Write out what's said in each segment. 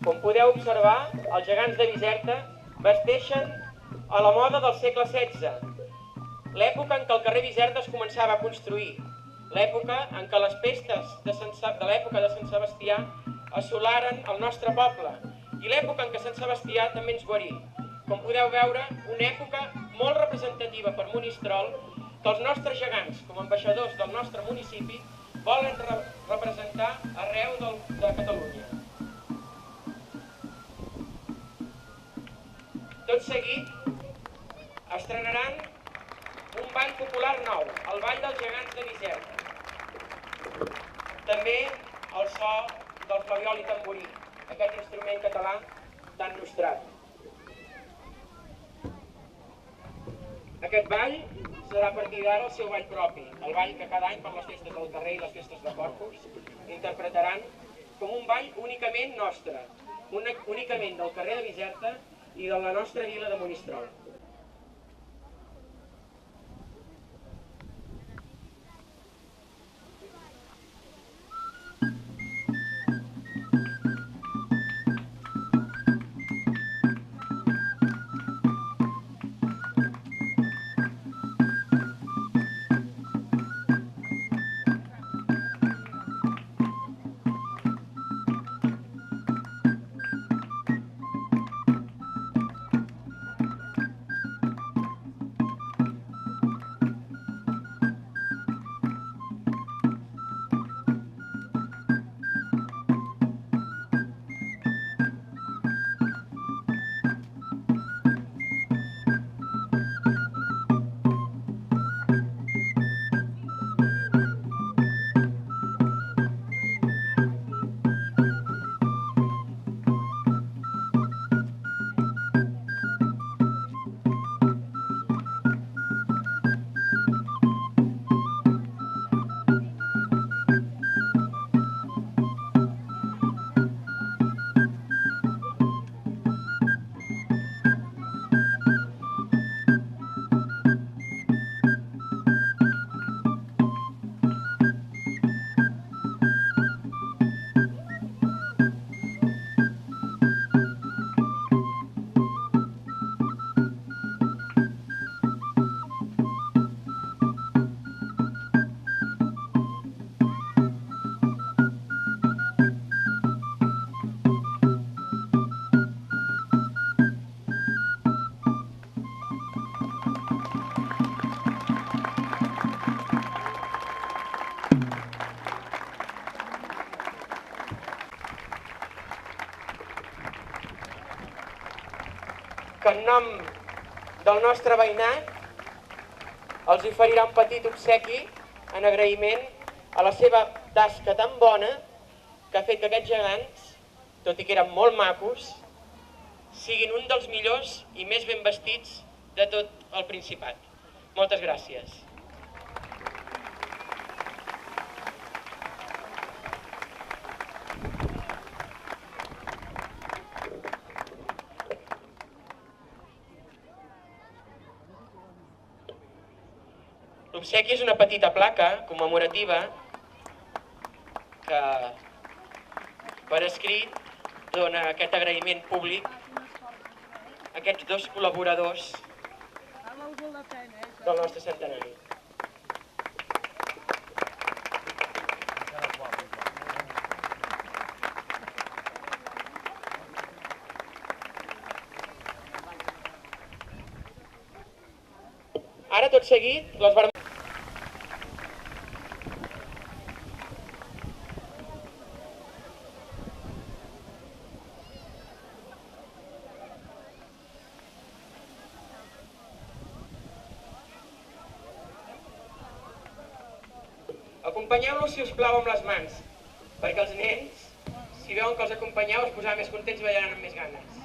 Com podeu observar, els gegants de Bizerta vesteixen a la moda del segle XVI, l'època en què el carrer Bizerta es començava a construir, l'època en què les pestes de l'època de Sant Sebastià assolaren el nostre poble i l'època en què Sant Sebastià també ens guarí. Com podeu veure, una època molt representativa per Monistrol que els nostres gegants, com a ambaixadors del nostre municipi, volen representar arreu de Catalunya. Tot seguit estrenaran un ball popular nou, el Ball dels Gegants de Bizerta. També el so del flabiol i tamborí, aquest instrument català tan nostrat. Aquest ball serà a partir d'ara el seu ball propi, el ball que cada any per les festes del carrer i les festes de Corpus interpretaran com un ball únicament nostre, únicament del carrer de Bizerta i de la nostra vila de Monistrol. Que en nom del nostre veïnat els oferirà un petit obsequi en agraïment a la seva tasca tan bona que ha fet que aquests gegants, tot i que eren molt macos, siguin un dels millors i més ben vestits de tot el Principat. Moltes gràcies. L'obsequi és una petita placa commemorativa que per escrit dona aquest agraïment públic a aquests dos col·laboradors del nostre centenari. Ara, tot seguit, les barbacoes. Acompanyeu-los, si us plau, amb les mans, perquè els nens, si veuen que els acompanyeu, es posaran més contents i ballaran amb més ganes.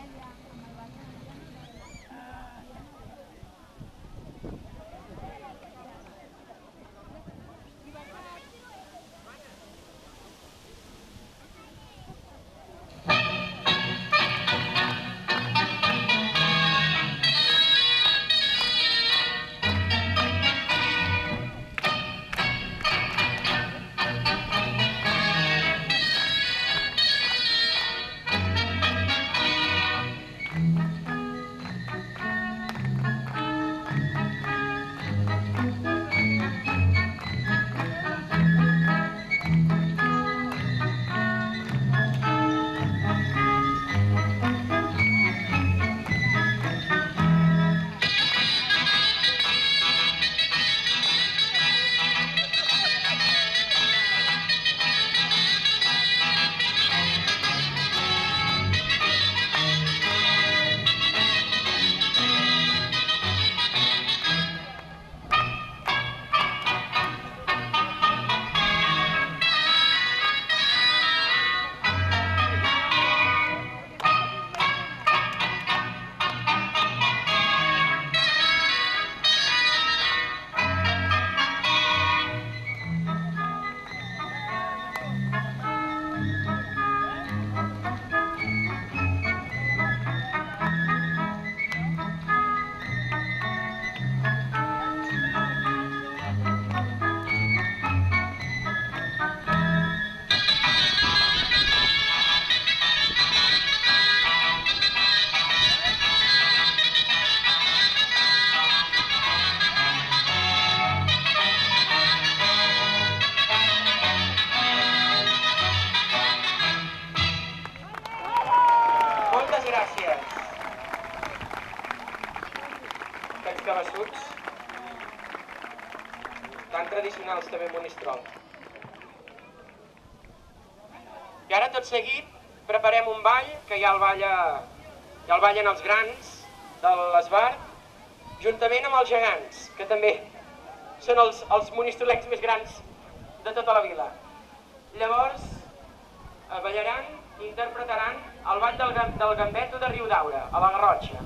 tossuts, tan tradicionals també en Monistrol. I ara tot seguit preparem un ball, que ja el ballen els grans de l'Esbart, juntament amb els gegants, que també són els monistrolencs més grans de tota la vila. Llavors ballaran i interpretaran el ball del Gambeto de Riudaura, a la Garrotxa.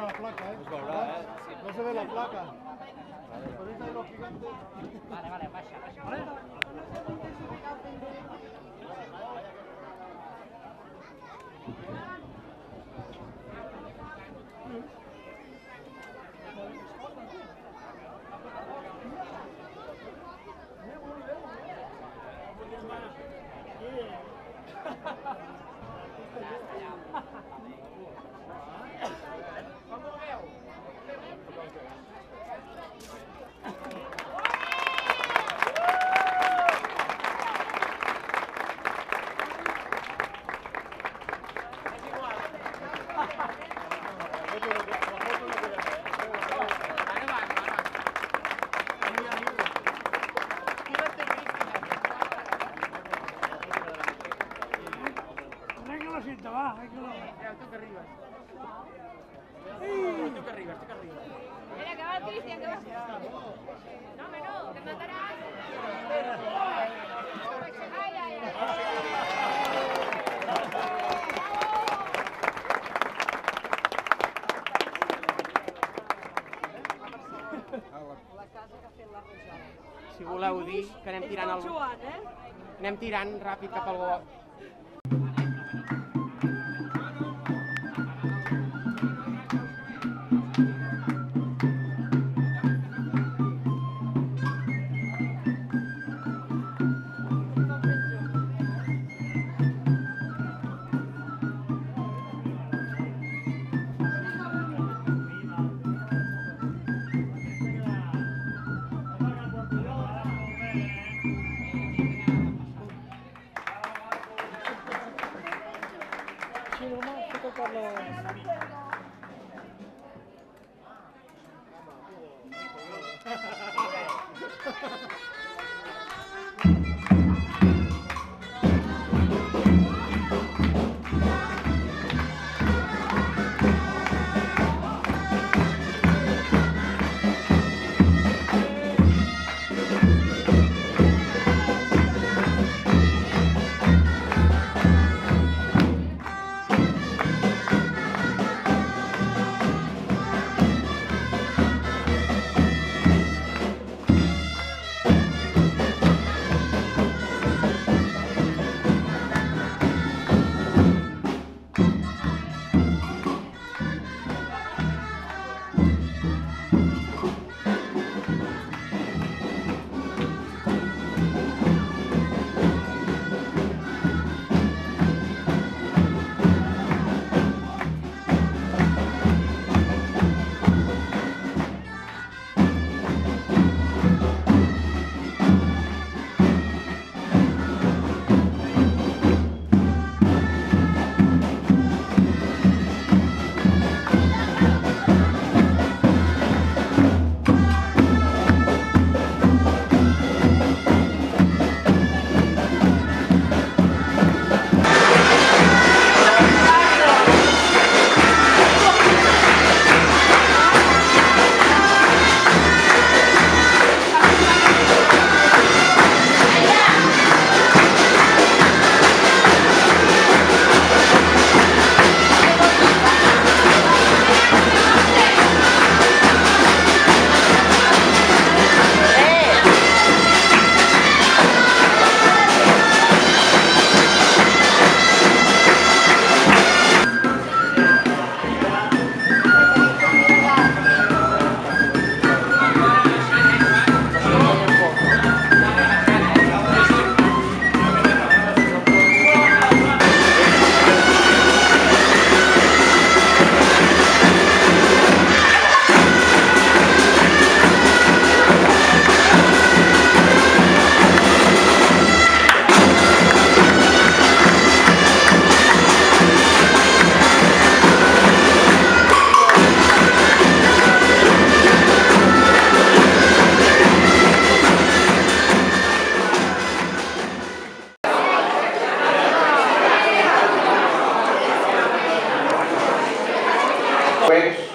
la placa, No se ve la placa. Ahorita hay los gigantes. Vale, baja. Mira que va el Cristian, que va. No, menú, te matarás. Ay, ay, Si voleu dir que anem tirant el... Anem tirant ràpid cap al gol.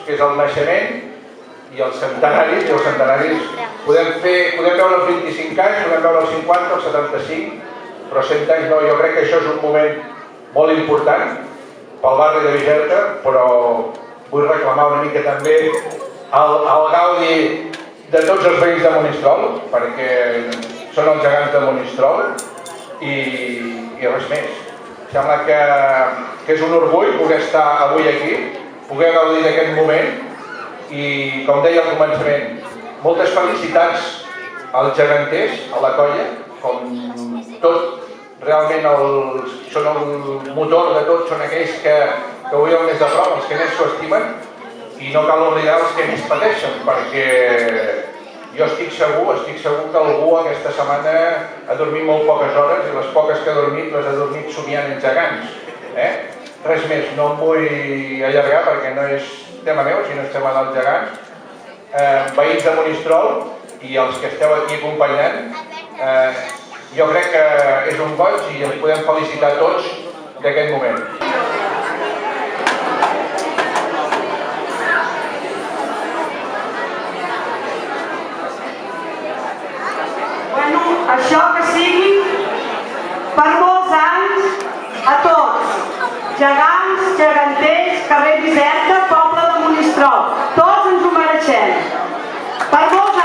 que és el naixement i els centenaris, podem veure els 25 anys, podem veure els 50, els 75, però 100 anys no. Jo crec que això és un moment molt important pel barri de Bigerta, però vull reclamar una mica també el gaudi de tots els veïns de Monistrol, perquè són els gegants de Monistrol i res més. Sembla que és un orgull poder estar avui aquí, poder gaudir d'aquest moment i, com deia al començament, moltes felicitats als geganters, a la colla, com tot, realment són el motor de tot, són aquells que ho veuen més de prop, els que més s'ho estimen, i no cal oblidar els que més pateixen, perquè jo estic segur que algú aquesta setmana ha dormit molt poques hores i les poques que ha dormit les ha dormit somiant en gegants. Res més, no em vull allargar perquè no és tema meu, sinó és tema dels gegants. Veïns de Monistrol i els que esteu aquí acompanyant, jo crec que és un goig i ens podem felicitar tots d'aquest moment. Bueno, això que sigui per molts anys a tots, gegants, geganters, carrer Biserta, poble de Monistrol, tots ens ho mereixem. Per molts